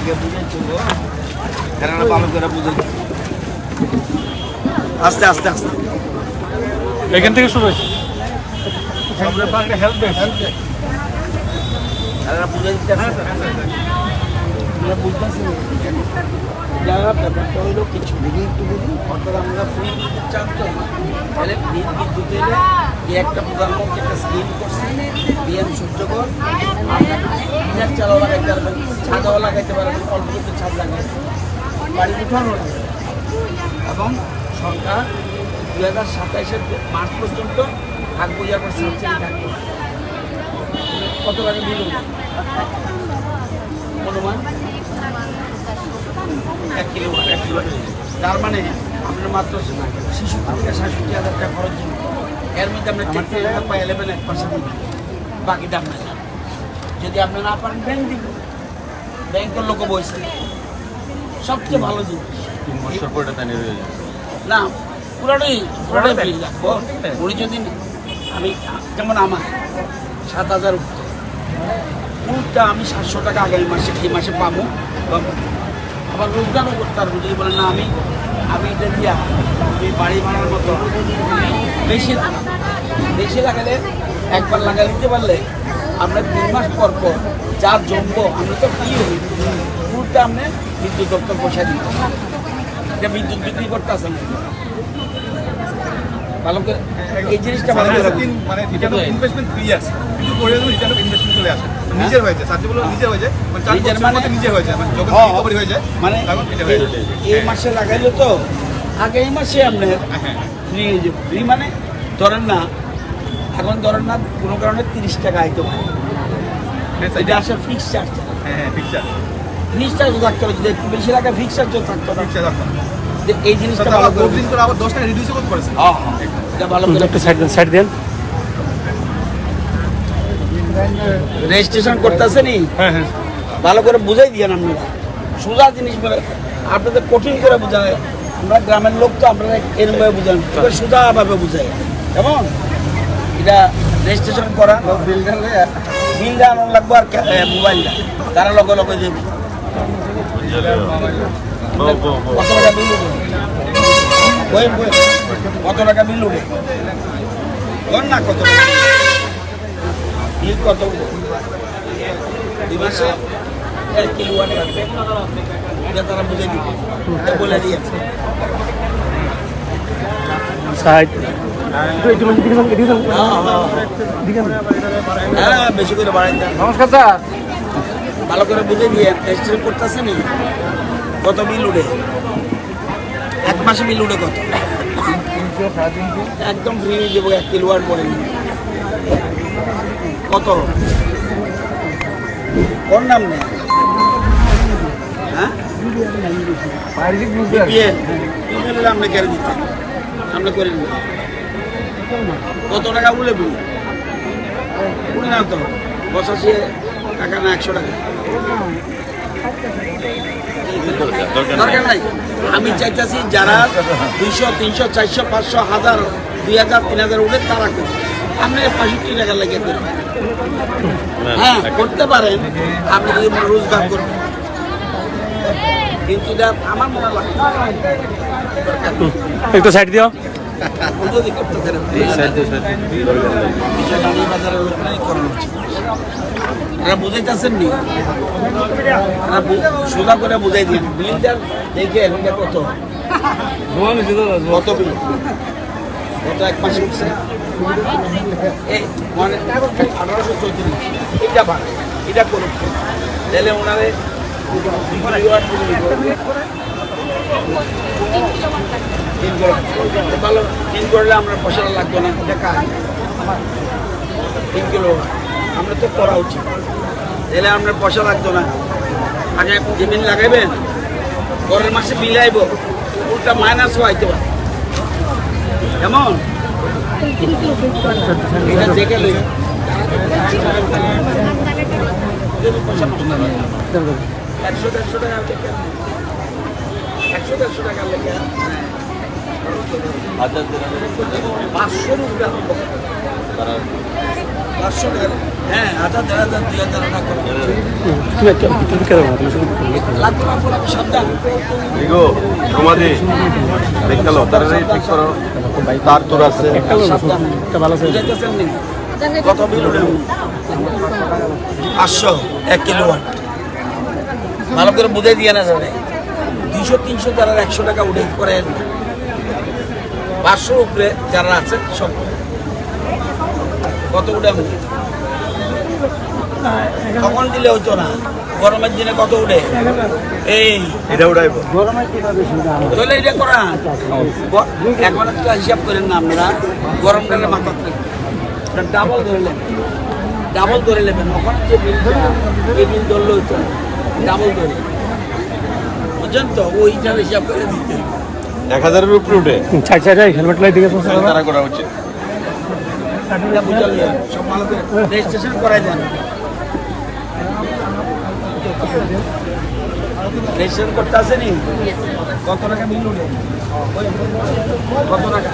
আগে বুঝেই চলবো, এরা ভালো করে বুঝে। আস্তে আস্তে আস্তে এখান থেকে শুরু হয়েছে। হেল্প এরা বুঝে দিতে বুঝতেছি যারা ব্যাপারটা হইলো কিছু অর্থাৎ আমরা ফ্রি বিদ্যুৎ চান তো, তাহলে ফ্রি বিদ্যুৎ এলে এই একটা প্রধানমন্ত্রী একটা স্কিম করছে পিএম সূর্যকর, আপনার চালাও লাগাইতে পারবেন, ছাদাও লাগাইতে পারবেন, অল্প কিছু ছাদ লাগাই বাড়ি উঠানো লাগে। এবং সরকার 2027-এর মার্চ পর্যন্ত থাকবো যাবার সাবসিডি থাকবে। কত টাকা বিল অনুমান 1 কিলোওয়াট। তার মানে আপনার মাত্র 66,000 টাকা খরচ জন্য এর মধ্যে আপনার 11% বাকিটা আপনার। যদি আপনি না পারেন ব্যাংক দিব, ব্যাংকের লোক বসে সবচেয়ে ভালো জিনিস। 3 বছর পরে এটা নিয়ে হয়ে যাবে না, পুরোটাই বিল রাখবো। উনি যদি আমি যেমন আমার 7,000 পুরোটা আমি 700 টাকা আগামী মাসে এই মাসে পাবো। আবার রোজগারও করতে পারবো যদি বলেন না আমি এটা দিয়া আমি বাড়ি ভাড়ার মতো বেশি লাগালে একবার লাগা দিতে পারলে আমরা 3 মাস পর পর যার জমবো আমরা তো ফ্রি হই, পুরোটা আপনি বিদ্যুৎ দপ্তর পয়সা দিতে এটা বিদ্যুৎ বিক্রি করতে আসেন ভালো করে এই জিনিসটা ভালো করে মানে ইনভেস্টমেন্ট 3 ইয়ার্স কিন্তু করে যখন রিটার্ন অফ ইনভেস্টমেন্ট চলে আসে নিজের হয়ে যায়, সাথে বলো নিজের হয়ে যায়, মানে 4 বছরের মধ্যে নিজে হয়ে যায়, মানে যখন রিকভারি হয়ে যায় মানে তখন এটা হয়ে যায়। এই মাসে লাগাইলো তো আগে এই মাসে আপনার ফ্রি হয়ে যাবে। ফ্রি মানে ধরেন না, এখন ধরেন না কোনো কারণে 30 টাকা আইতে পারে, এটা আসলে ফিক্স চার্জ। হ্যাঁ ফিক্সচার ফিক্স চার্জ থাকতে হবে, যদি একটু বেশি লাগে ফিক্স চার্জও থাকতো না। ফিক্সচার রাখো যে এই জিনিসটা তাহলে ভালো আবার করে 2 দিন করে আবার 10 টাকা রিডিউস করতে পারছে। হ্যাঁ এটা ভালো করে একটা সাইড দেন। রেজিস্ট্রেশন করতেছেনি হ্যাঁ হ্যাঁ ভালো করে বুঝাই দিয়েন আপনারা, সোজা জিনিস বলে আপনাদের কঠিন করে বোঝায়। আমরা গ্রামের লোক তো আপনারা এরমভাবে বুঝান, সোজাভাবে বুঝাই। এবং এটা রেজিস্ট্রেশন করা বিলটা আনার লাগবো আর মোবাইলটা তারা লগে লগে দেবে। কত টাকা বিল উঠে কত টাকা বিল উঠে বল না, কত বিল কত উঠে 2 মাসে 1 কিলোওয়াট লাগবে, এটা তারা বুঝে দিবে, বলে দিয়েছে। সাইড হ্যাঁ বেশি করে বাড়াই দেন। নমস্কার স্যার। ভালো করে বুঝে দিয়ে রেজিস্ট্রেশন করতেছে নি কত বিল উঠে, 1 মাসে বিল উঠে কত, একদম ফ্রি হয়ে যাবো 1 কিলোওয়াট পরে। কত কোন নাম নেই? হ্যাঁ আমরা কেড়ে দিচ্ছি, আমরা করে নিই। কত টাকা বলে বিল উনি না তো 85 টাকা না 100 টাকা দরকার নাই। আমি চাইতেছি যারা 200, 300, 400, 500, 1000, 2000, 3000 উঠে তারা করে আপনি 65 টাকা লেগে করে হ্যাঁ করতে পারেন আপনি যদি রোজগার করবেন, কিন্তু আমার মনে লাগে একটু সাইড দিও। বুঝাইতেছেন নি সোজা করে বুঝাই দিন বিলটা দেখে কত কত বিল কত 1 মাসে উঠছে মানে 1834 এটা ভালো এটা করুন তাহলে ওনারে ভালো 3 করলে আমরা পয়সা লাগতো না, এটা কাজ 3 কিলো আমরা তো করা উচিত, তাহলে আপনার পয়সা লাগতো না। আগে জমিন লাগাইবেন, পরের মাসে বিল আইব, ওটা মাইনাসও আইতে পারে এমন এটা দেখে লই 100-150 টাকা 100-150 টাকা লেগে 500 রুপিয়া 500 টাকা হ্যাঁ 1000 2000 টাকা করে তুমি একটা ভিতরে কেন তুমি শুধু লাগবে না বলে সাবধান এগো সমাধি দেখালো তারা ঠিক করো তার তোর আছে একটা ভালো আছে বুঝাইতেছেন নি কত বিল উঠে 500 1 কিলোওয়াট ভালো করে বুঝাই দিয়ে না যাবে 200-300 যারা 100 টাকা উঠে করেন 500 উপরে যারা আছে সব কত উঠে আমি তখন দিলে হইতো না গরমের দিনে কত উঠে এই এটা উড়াইবো তাহলে এটা করা একবার একটা হিসাব করেন না আপনারা গরম কালে মাথা ডাবল ধরে নেবেন ওখানে যে বিলটা এই বিল ধরলে হইতো ডাবল ধরে বুঝছেন তো ওইটা হিসাব করে দিতে 1000 উপরে উঠে ছাড় হেলমেট লাই দিকে তারা করা উচিত এটা বুঝালে সব ভালো করে রেজিস্ট্রেশন করাই দেন রেজিস্ট্রেশন করতে আসেনি কত টাকা বিল উঠে কত টাকা